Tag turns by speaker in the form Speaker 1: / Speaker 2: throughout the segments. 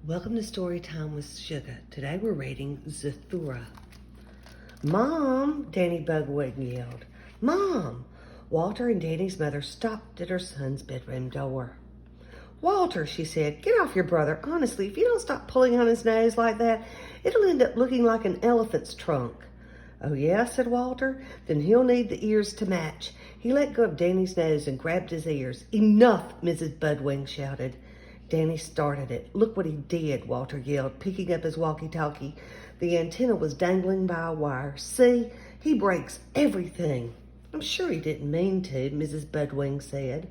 Speaker 1: Welcome to Storytime with Sugar. Today we're reading Zathura. "Mom!" Danny Bugwig yelled. "Mom!" Walter and Danny's mother stopped at her son's bedroom door. "Walter," she said, "get off your brother. Honestly, if you don't stop pulling on his nose like that, it'll end up looking like an elephant's trunk." "Oh, yeah," said Walter. "Then he'll need the ears to match." He let go of Danny's nose and grabbed his ears. "Enough!" Mrs. Budwing shouted. Danny started it. "Look what he did," Walter yelled, picking up his walkie-talkie. The antenna was dangling by a wire. "See? He breaks everything." "I'm sure he didn't mean to," Mrs. Budwing said.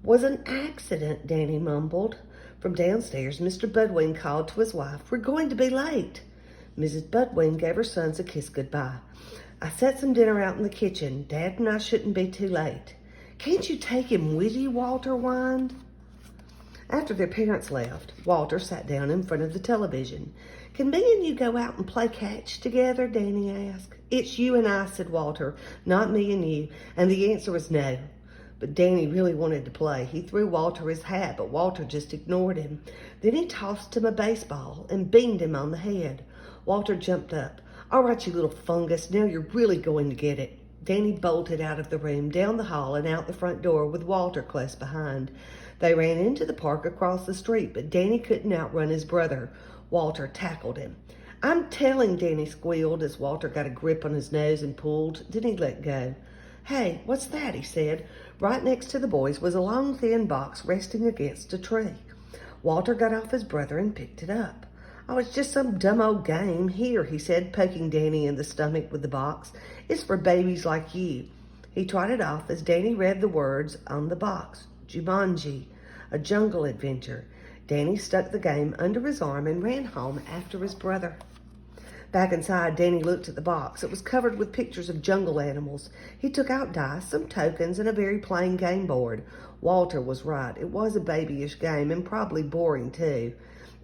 Speaker 1: "Was an accident," Danny mumbled. From downstairs, Mr. Budwing called to his wife, "We're going to be late." Mrs. Budwing gave her sons a kiss goodbye. "I set some dinner out in the kitchen. Dad and I shouldn't be too late." "Can't you take him with you?" Walter whined. After their parents left, Walter sat down in front of the television. "Can me and you go out and play catch together?" Danny asked. "It's you and I," said Walter, "not me and you." And the answer was no. But Danny really wanted to play. He threw Walter his hat, but Walter just ignored him. Then he tossed him a baseball and beamed him on the head. Walter jumped up. "All right, you little fungus, now you're really going to get it." Danny bolted out of the room, down the hall, and out the front door with Walter close behind. They ran into the park across the street, but Danny couldn't outrun his brother. Walter tackled him. "I'm telling," Danny squealed as Walter got a grip on his nose and pulled. Then he let go. "Hey, what's that?" he said. Right next to the boys was a long, thin box resting against a tree. Walter got off his brother and picked it up. "Oh, it's just some dumb old game. Here," he said, poking Danny in the stomach with the box. "It's for babies like you." He trotted off as Danny read the words on the box. Jumanji, a jungle adventure. Danny stuck the game under his arm and ran home after his brother. Back inside, Danny looked at the box. It was covered with pictures of jungle animals. He took out dice, some tokens, and a very plain game board. Walter was right. It was a babyish game and probably boring too.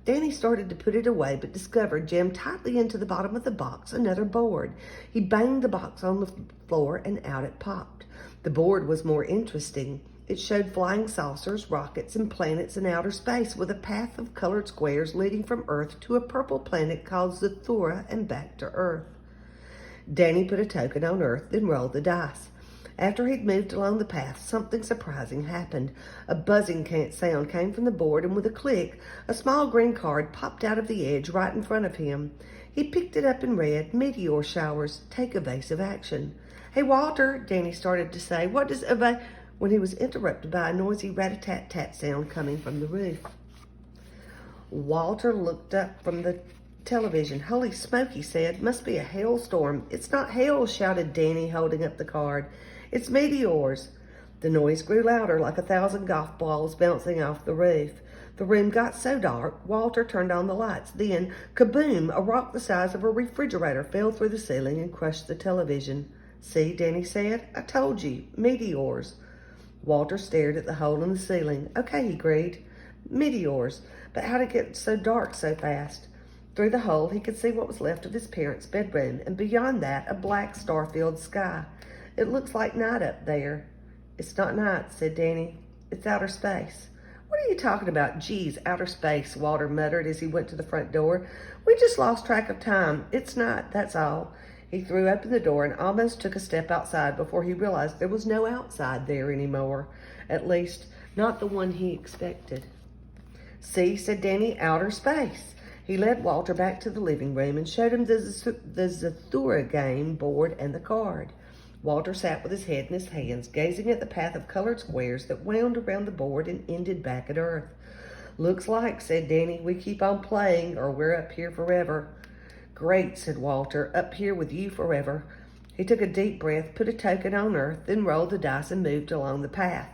Speaker 1: Danny started to put it away, but discovered, jammed tightly into the bottom of the box, another board. He banged the box on the floor and out it popped. The board was more interesting. It showed flying saucers, rockets, and planets in outer space with a path of colored squares leading from Earth to a purple planet called Zathura and back to Earth. Danny put a token on Earth, then rolled the dice. After he'd moved along the path, something surprising happened. A buzzing sound came from the board, and with a click, a small green card popped out of the edge right in front of him. He picked it up and read, "Meteor showers, take evasive action." "Hey, Walter," Danny started to say, "what does when he was interrupted by a noisy rat-a-tat-tat sound coming from the roof. Walter looked up from the television. "Holy smoke," he said. "Must be a hailstorm." "It's not hail," shouted Danny, holding up the card. "It's meteors." The noise grew louder, like 1,000 golf balls bouncing off the roof. The room got so dark, Walter turned on the lights. Then, kaboom, a rock the size of a refrigerator fell through the ceiling and crushed the television. "See," Danny said, "I told you, meteors." Walter stared at the hole in the ceiling. "Okay," he agreed. "Meteors. But how'd it get so dark so fast?" Through the hole, he could see what was left of his parents' bedroom, and beyond that, a black star-filled sky. "It looks like night up there." "It's not night," said Danny. "It's outer space." "What are you talking about?" "Geez, outer space," Walter muttered as he went to the front door. "We just lost track of time. It's night, that's all." He threw open the door and almost took a step outside before he realized there was no outside there anymore. At least, not the one he expected. "See," said Danny, "outer space." He led Walter back to the living room and showed him the Zathura game board and the card. Walter sat with his head in his hands, gazing at the path of colored squares that wound around the board and ended back at Earth. "Looks like," said Danny, "we keep on playing or we're up here forever." "Great," said Walter, "up here with you forever." He took a deep breath, put a token on Earth, then rolled the dice and moved along the path.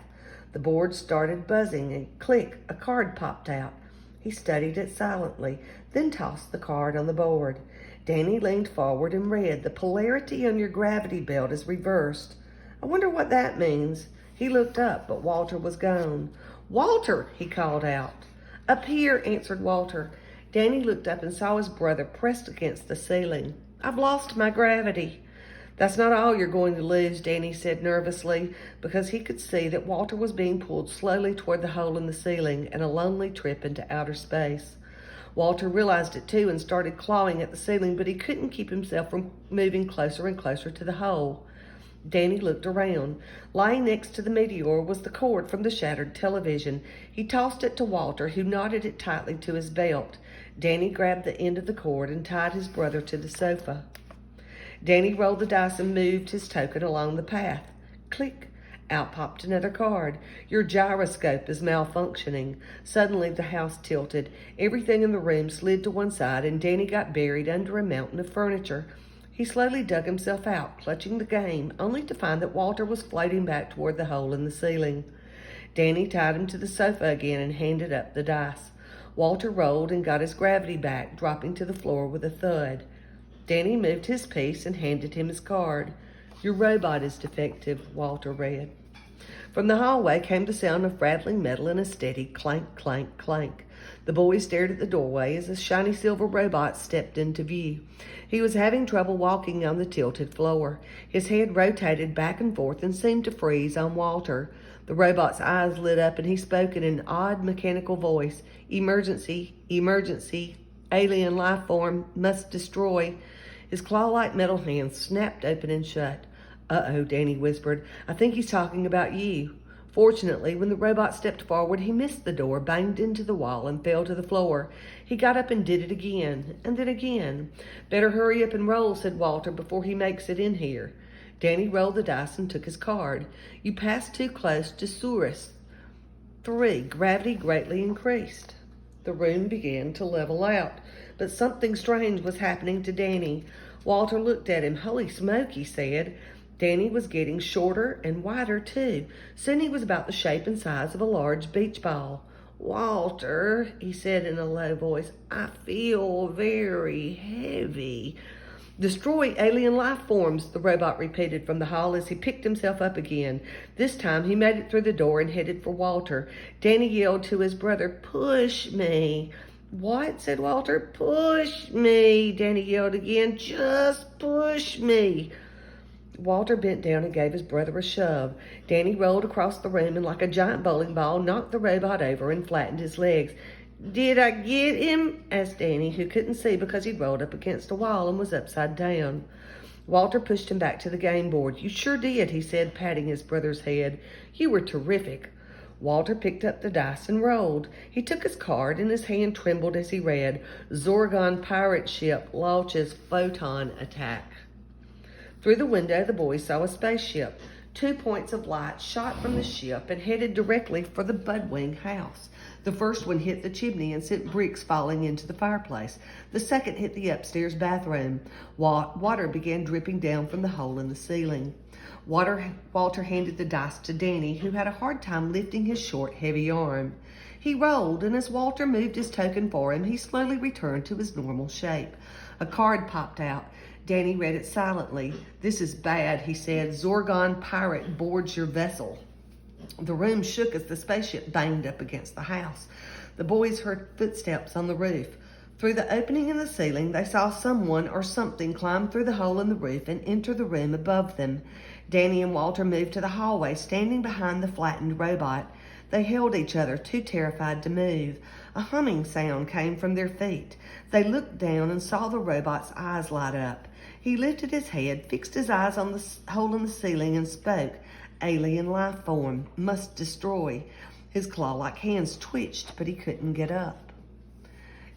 Speaker 1: The board started buzzing, and click, a card popped out. He studied it silently, then tossed the card on the board. Danny leaned forward and read, "The polarity on your gravity belt is reversed." "I wonder what that means." He looked up, but Walter was gone. "Walter!" he called out. "Up here," answered Walter. Danny looked up and saw his brother pressed against the ceiling. "I've lost my gravity." "That's not all you're going to lose," Danny said nervously, because he could see that Walter was being pulled slowly toward the hole in the ceiling and a lonely trip into outer space. Walter realized it too and started clawing at the ceiling, but he couldn't keep himself from moving closer and closer to the hole. Danny looked around. Lying next to the meteor was the cord from the shattered television. He tossed it to Walter, who knotted it tightly to his belt. Danny grabbed the end of the cord and tied his brother to the sofa. Danny rolled the dice and moved his token along the path. Click! Out popped another card. Your gyroscope is malfunctioning. Suddenly the house tilted. Everything in the room slid to one side, and Danny got buried under a mountain of furniture. He slowly dug himself out, clutching the game, only to find that Walter was floating back toward the hole in the ceiling. Danny tied him to the sofa again and handed up the dice. Walter rolled and got his gravity back, dropping to the floor with a thud. Danny moved his piece and handed him his card. Your robot is defective, Walter read. From the hallway came the sound of rattling metal and a steady clank, clank, clank. The boys stared at the doorway as a shiny silver robot stepped into view. He was having trouble walking on the tilted floor. His head rotated back and forth and seemed to freeze on Walter. The robot's eyes lit up and he spoke in an odd mechanical voice. Emergency, emergency, alien life form, must destroy. His claw-like metal hands snapped open and shut. Uh-oh, Danny whispered. I think he's talking about you. Fortunately, when the robot stepped forward, he missed the door, banged into the wall, and fell to the floor. He got up and did it again, and then again. Better hurry up and roll, said Walter, before he makes it in here. Danny rolled the dice and took his card. You passed too close to Zathura. 3. Gravity greatly increased. The room began to level out, but something strange was happening to Danny. Walter looked at him. Holy smoke, he said. Danny was getting shorter and wider, too. Soon he was about the shape and size of a large beach ball. Walter, he said in a low voice, I feel very heavy. Destroy alien life forms, the robot repeated from the hall as he picked himself up again. This time he made it through the door and headed for Walter. Danny yelled to his brother, Push me. What? Said Walter. Push me, Danny yelled again. Just push me. Walter bent down and gave his brother a shove. Danny rolled across the room and like a giant bowling ball knocked the robot over and flattened his legs. Did I get him? Asked Danny, who couldn't see because he'd rolled up against a wall and was upside down. Walter pushed him back to the game board. You sure did, he said, patting his brother's head. You were terrific. Walter picked up the dice and rolled. He took his card and his hand trembled as he read, Zorgon pirate ship launches photon attack. Through the window, the boys saw a spaceship. 2 points of light shot from the ship and headed directly for the Budwing house. The first one hit the chimney and sent bricks falling into the fireplace. The second hit the upstairs bathroom. Water began dripping down from the hole in the ceiling. Walter handed the dice to Danny, who had a hard time lifting his short, heavy arm. He rolled, and as Walter moved his token for him, he slowly returned to his normal shape. A card popped out. Danny read it silently. This is bad, he said. Zorgon pirate boards your vessel. The room shook as the spaceship banged up against the house. The boys heard footsteps on the roof. Through the opening in the ceiling, they saw someone or something climb through the hole in the roof and enter the room above them. Danny and Walter moved to the hallway, standing behind the flattened robot. They held each other, too terrified to move. A humming sound came from their feet. They looked down and saw the robot's eyes light up. He lifted his head, fixed his eyes on the hole in the ceiling, and spoke. Alien life form, must destroy. His claw-like hands twitched, but he couldn't get up.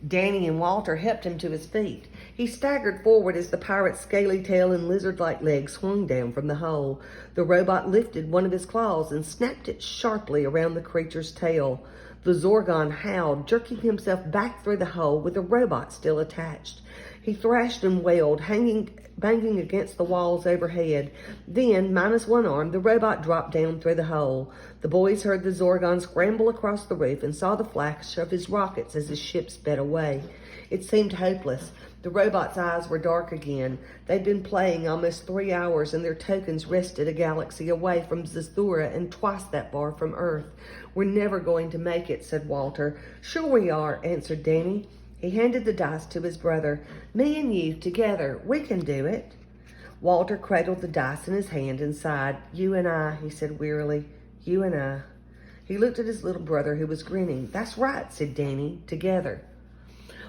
Speaker 1: Danny and Walter helped him to his feet. He staggered forward as the pirate's scaly tail and lizard-like legs swung down from the hole. The robot lifted one of his claws and snapped it sharply around the creature's tail. The Zorgon howled, jerking himself back through the hole with the robot still attached. He thrashed and wailed, banging against the walls overhead. Then, minus one arm, the robot dropped down through the hole. The boys heard the Zorgon scramble across the roof and saw the flash of his rockets as his ship sped away. It seemed hopeless. The robot's eyes were dark again. They'd been playing almost 3 hours, and their tokens rested a galaxy away from Zathura and twice that far from Earth. We're never going to make it, said Walter. Sure we are, answered Danny. He handed the dice to his brother. Me and you, together, we can do it. Walter cradled the dice in his hand and sighed. You and I, he said wearily. You and I. He looked at his little brother, who was grinning. That's right, said Danny, together.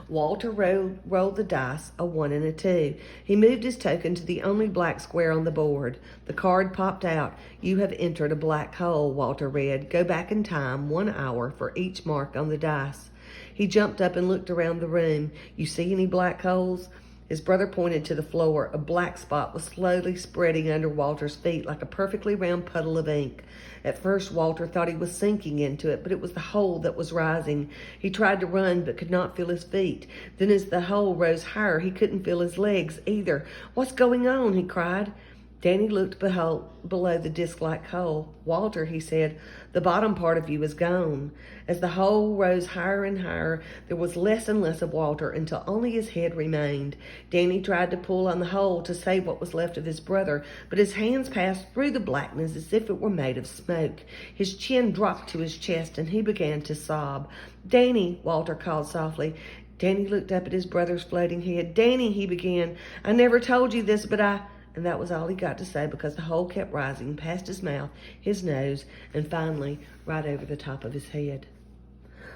Speaker 1: Walter rolled the dice, a 1 and a 2. He moved his token to the only black square on the board. The card popped out. "You have entered a black hole," Walter read. "Go back in time 1 hour for each mark on the dice." He jumped up and looked around the room. "You see any black holes?" His brother pointed to the floor. A black spot was slowly spreading under Walter's feet like a perfectly round puddle of ink. At first, Walter thought he was sinking into it, but it was the hole that was rising. He tried to run, but could not feel his feet. Then as the hole rose higher, he couldn't feel his legs either. "What's going on?" he cried. Danny looked below the disc-like hole. "Walter," he said, "the bottom part of you is gone." As the hole rose higher and higher, there was less and less of Walter until only his head remained. Danny tried to pull on the hole to save what was left of his brother, but his hands passed through the blackness as if it were made of smoke. His chin dropped to his chest and he began to sob. "Danny," Walter called softly. Danny looked up at his brother's floating head. "Danny," he began, "I never told you this, but I—" And that was all he got to say because the hole kept rising past his mouth, his nose, and finally right over the top of his head.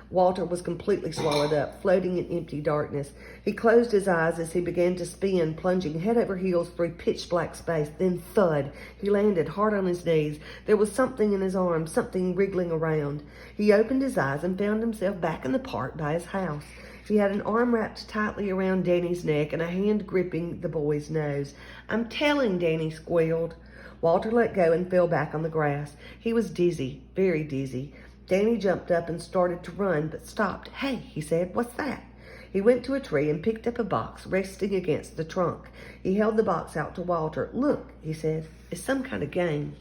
Speaker 1: Walter was completely swallowed up, floating in empty darkness. He closed his eyes as he began to spin, plunging head over heels through pitch-black space. Then thud! He landed hard on his knees. There was something in his arms, something wriggling around. He opened his eyes and found himself back in the park by his house. He had an arm wrapped tightly around Danny's neck and a hand gripping the boy's nose. "I'm telling," Danny squealed. Walter let go and fell back on the grass. He was dizzy, very dizzy. Danny jumped up and started to run, but stopped. "Hey," he said, "what's that?" He went to a tree and picked up a box resting against the trunk. He held the box out to Walter. "Look," he said, "it's some kind of game."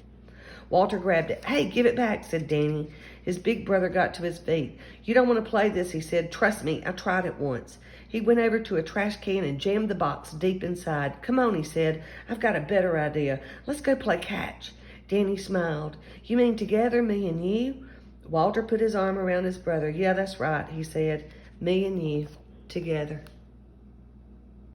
Speaker 1: Walter grabbed it. "Hey, give it back," said Danny. His big brother got to his feet. "You don't want to play this," he said. "Trust me, I tried it once." He went over to a trash can and jammed the box deep inside. "Come on," he said. "I've got a better idea. Let's go play catch." Danny smiled. "You mean together, me and you?" Walter put his arm around his brother. "Yeah, that's right," he said. "Me and you, together."